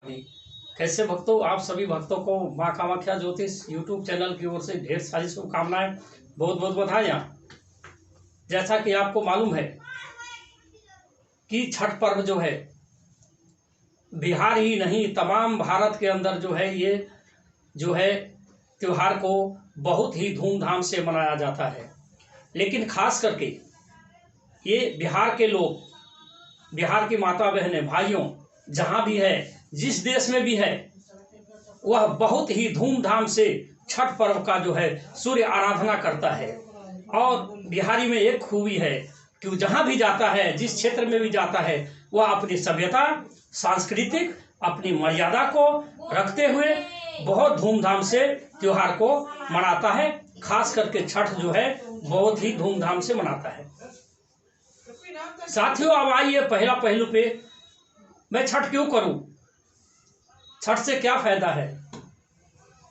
कैसे भक्तों, आप सभी भक्तों को माँ कामाख्या ज्योतिष यूट्यूब चैनल की ओर से ढेर सारी शुभकामनाएं, बहुत बहुत बधाइयाँ। जैसा कि आपको मालूम है कि छठ पर्व जो है बिहार ही नहीं तमाम भारत के अंदर जो है ये जो है त्योहार को बहुत ही धूमधाम से मनाया जाता है। लेकिन खास करके ये बिहार के लोग, बिहार की माता बहनें भाइयों जहाँ भी है, जिस देश में भी है, वह बहुत ही धूमधाम से छठ पर्व का जो है सूर्य आराधना करता है। और बिहारी में एक खूबी है कि जहाँ भी जाता है, जिस क्षेत्र में भी जाता है, वह अपनी सभ्यता, सांस्कृतिक अपनी मर्यादा को रखते हुए बहुत धूमधाम से त्योहार को मनाता है। खास करके छठ जो है बहुत ही धूमधाम से मनाता है। साथियों, अब आइए पहला पहलू पे, मैं छठ क्यों करूं, छठ से क्या फायदा है,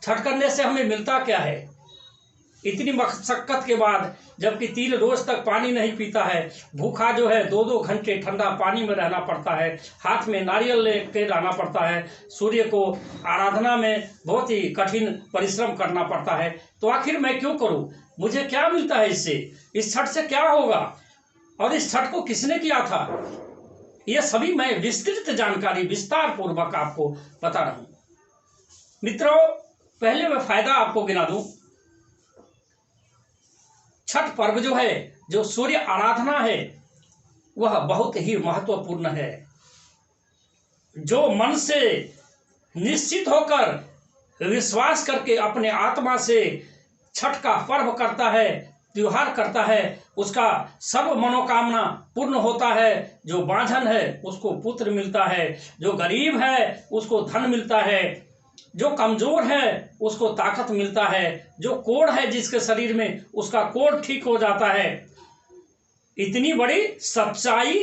छठ करने से हमें मिलता क्या है। इतनी मशक्कत के बाद, जबकि 3 रोज तक पानी नहीं पीता है, भूखा जो है 2-2 घंटे ठंडा पानी में रहना पड़ता है, हाथ में नारियल लेके रहना पड़ता है, सूर्य को आराधना में बहुत ही कठिन परिश्रम करना पड़ता है, तो आखिर मैं क्यों करूं, मुझे क्या मिलता है इससे, इस छठ से क्या होगा, और इस छठ को किसने किया था, ये सभी मैं विस्तृत जानकारी विस्तार पूर्वक आपको बता रहा हूं। मित्रों, पहले मैं फायदा आपको गिना दूं। छठ पर्व जो है, जो सूर्य आराधना है, वह बहुत ही महत्वपूर्ण है। जो मन से निश्चित होकर विश्वास करके अपने आत्मा से छठ का पर्व करता है, त्योहार करता है, उसका सब मनोकामना पूर्ण होता है। जो बांझन है उसको पुत्र मिलता है, जो गरीब है उसको धन मिलता है, जो कमजोर है उसको ताकत मिलता है, जो कोढ़ है जिसके शरीर में उसका कोढ़ ठीक हो जाता है। इतनी बड़ी सच्चाई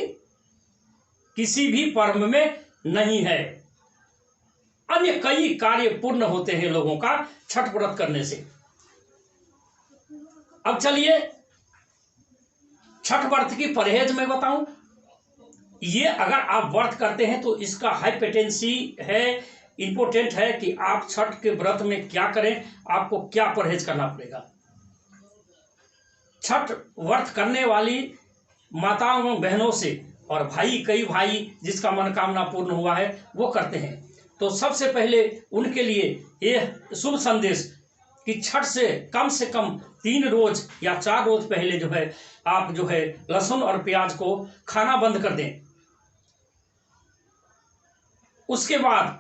किसी भी पर्व में नहीं है। अन्य कई कार्य पूर्ण होते हैं लोगों का छठ व्रत करने से। अब चलिए छठ व्रत की परहेज में बताऊं। ये अगर आप व्रत करते हैं तो इसका हाइपोटेंसी है, इंपोर्टेंट है कि आप छठ के व्रत में क्या करें, आपको क्या परहेज करना पड़ेगा। छठ व्रत करने वाली माताओं बहनों से और भाई, कई भाई जिसका मनोकामना पूर्ण हुआ है वो करते हैं, तो सबसे पहले उनके लिए यह शुभ संदेश कि छठ से कम 3 रोज या 4 रोज पहले जो है आप जो है लहसुन और प्याज को खाना बंद कर दें। उसके बाद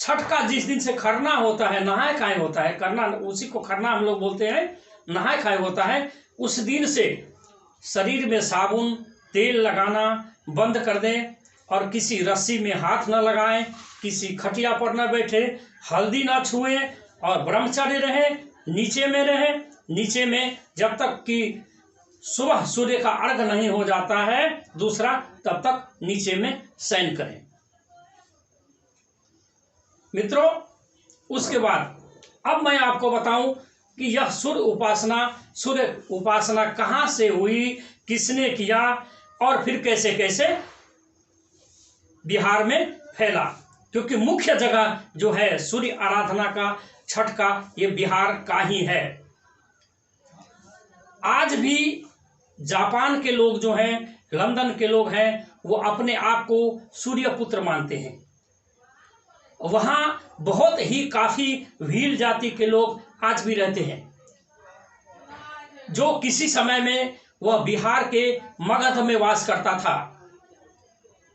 छठ का जिस दिन से खरना होता है, नहाए खाए होता है, करना उसी को खरना हम लोग बोलते हैं, नहाए खाए होता है, उस दिन से शरीर में साबुन तेल लगाना बंद कर दें और किसी रस्सी में हाथ न लगाएं, किसी खटिया पर न बैठे, हल्दी न छुएं और ब्रह्मचर्य रहें, नीचे में रहें। नीचे में जब तक कि सुबह सूर्य का अर्घ नहीं हो जाता है दूसरा, तब तक नीचे में शयन करें। मित्रों, उसके बाद अब मैं आपको बताऊं कि यह सूर्य उपासना कहां से हुई, किसने किया और फिर कैसे कैसे बिहार में फैला। क्योंकि मुख्य जगह जो है सूर्य आराधना का, छठ का, ये बिहार का ही है। आज भी जापान के लोग जो हैं, लंदन के लोग हैं, वो अपने आप को सूर्य पुत्र मानते हैं। वहां बहुत ही काफी भील जाति के लोग आज भी रहते हैं, जो किसी समय में वह बिहार के मगध में वास करता था।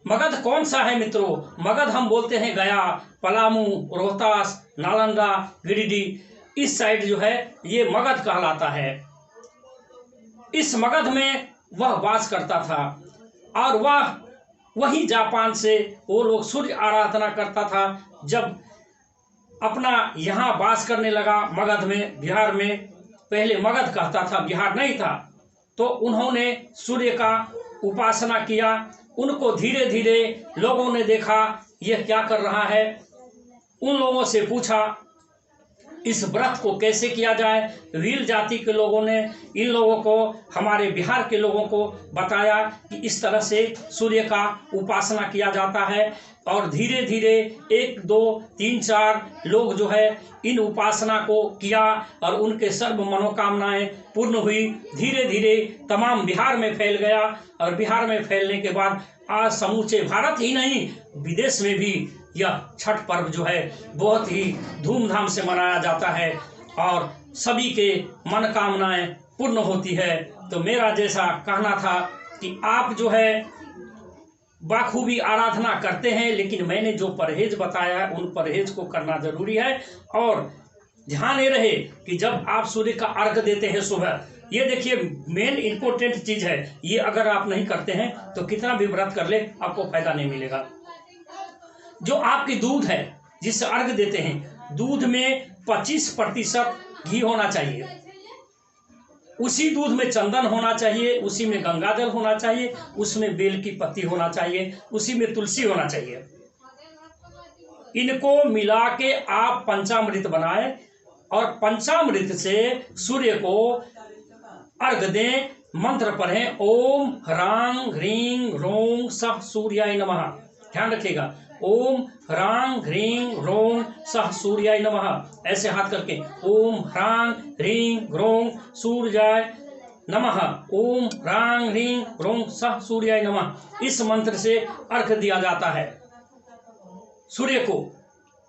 मगध कौन सा है मित्रों? मगध हम बोलते हैं गया, पलामू, रोहतास, नालंदा, गिरिडीह, इस साइड जो है ये मगध कहलाता है। इस मगध में वह वास करता था और वही जापान से वो लोग सूर्य आराधना करता था। जब अपना यहाँ वास करने लगा मगध में, बिहार में, पहले मगध कहता था, बिहार नहीं था, तो उन्होंने सूर्य का उपासना किया। उनको धीरे धीरे लोगों ने देखा यह क्या कर रहा है, उन लोगों से पूछा, इस व्रत को कैसे किया जाए। भील जाति के लोगों ने इन लोगों को, हमारे बिहार के लोगों को बताया कि इस तरह से सूर्य का उपासना किया जाता है। और धीरे धीरे 1 2 3 4 लोग जो है इन उपासना को किया और उनके सर्व मनोकामनाएं पूर्ण हुई। धीरे धीरे तमाम बिहार में फैल गया और बिहार में फैलने के बाद आज समूचे भारत ही नहीं, विदेश में भी यह छठ पर्व जो है बहुत ही धूमधाम से मनाया जाता है और सभी के मनोकामनाएं पूर्ण होती है। तो मेरा जैसा कहना था कि आप जो है बाखूबी आराधना करते हैं, लेकिन मैंने जो परहेज बताया है उन परहेज को करना जरूरी है। और ध्यान ये रहे कि जब आप सूर्य का अर्घ देते हैं सुबह, ये देखिए मेन इंपॉर्टेंट चीज है, ये अगर आप नहीं करते हैं तो कितना भी व्रत कर ले आपको फायदा नहीं मिलेगा। जो आपकी दूध है जिससे अर्घ देते हैं, दूध में 25% घी होना चाहिए, उसी दूध में चंदन होना चाहिए, उसी में गंगाजल होना चाहिए, उसमें बेल की पत्ती होना चाहिए, उसी में तुलसी होना चाहिए। इनको मिला के आप पंचामृत बनाएं और पंचामृत से सूर्य को अर्घ दें। मंत्र पढ़ें, ओम ह्रांग ह्रीं रों सः सूर्याय नमः। ध्यान रखिएगा, ओम ह्रांग ह्रीं रों सः सूर्याय नमः। ऐसे हाथ करके ओम ह्रांग ह्रीं रों सूर्याय नमः, ओम ह्रांग ह्रीं रों सः सूर्याय नमः। इस मंत्र से अर्घ दिया जाता है सूर्य को।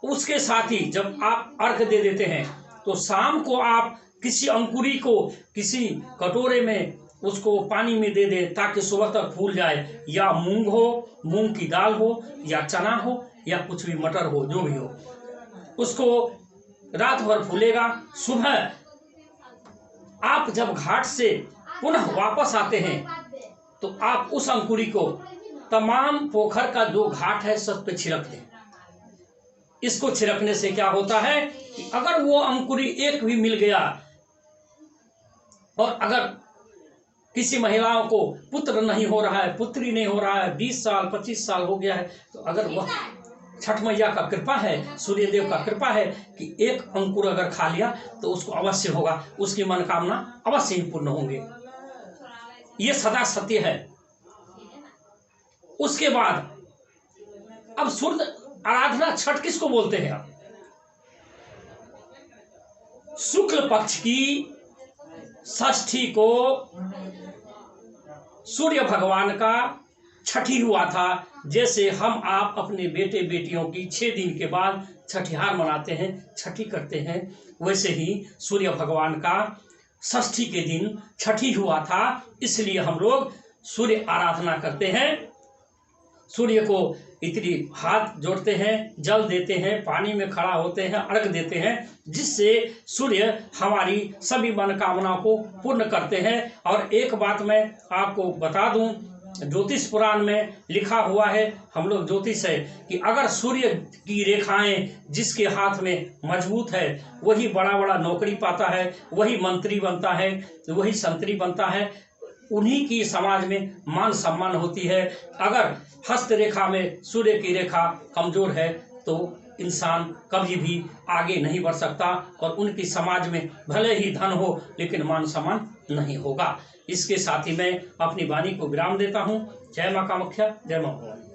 उसके साथ ही जब आप अर्घ दे देते हैं तो शाम को आप किसी अंकुरी को किसी कटोरे में उसको पानी में दे दे ताकि सुबह तक फूल जाए। या मूंग हो, मूंग की दाल हो, या चना हो, या कुछ भी मटर हो, जो भी हो, उसको रात भर फूलेगा। सुबह आप जब घाट से पुनः वापस आते हैं तो आप उस अंकुरी को तमाम पोखर का जो घाट है सब पे छिड़क दें। इसको छिड़कने से क्या होता है कि अगर वो अंकुरी एक भी मिल गया और अगर किसी महिलाओं को पुत्र नहीं हो रहा है, पुत्री नहीं हो रहा है, 20 साल 25 साल हो गया है, तो अगर वह छठ मैया का कृपा है, सूर्यदेव का कृपा है कि एक अंकुर अगर खा लिया तो उसको अवश्य होगा, उसकी मनोकामना अवश्य ही पूर्ण होंगे। ये सदा सत्य है। उसके बाद अब सूर्य आराधना छठ किसको बोलते हैं? आप शुक्ल पक्ष की षष्ठी को सूर्य भगवान का छठी हुआ था। जैसे हम आप अपने बेटे बेटियों की 6 दिन के बाद छठिहार मनाते हैं, छठी करते हैं, वैसे ही सूर्य भगवान का षष्ठी के दिन छठी हुआ था। इसलिए हम लोग सूर्य आराधना करते हैं। सूर्य को इतनी हाथ जोड़ते हैं, जल देते हैं, पानी में खड़ा होते हैं, अर्घ देते हैं, जिससे सूर्य हमारी सभी मनोकामनाओं को पूर्ण करते हैं। और एक बात मैं आपको बता दूं, ज्योतिष पुराण में लिखा हुआ है, हम लोग ज्योतिष है, कि अगर सूर्य की रेखाएं जिसके हाथ में मजबूत है वही बड़ा बड़ा नौकरी पाता है, वही मंत्री बनता है, वही संतरी बनता है, उन्हीं की समाज में मान सम्मान होती है। अगर हस्त रेखा में सूर्य की रेखा कमजोर है तो इंसान कभी भी आगे नहीं बढ़ सकता और उनकी समाज में भले ही धन हो लेकिन मान सम्मान नहीं होगा। इसके साथ ही मैं अपनी वाणी को विराम देता हूँ। जय मां कामाख्या, जय मां भवानी।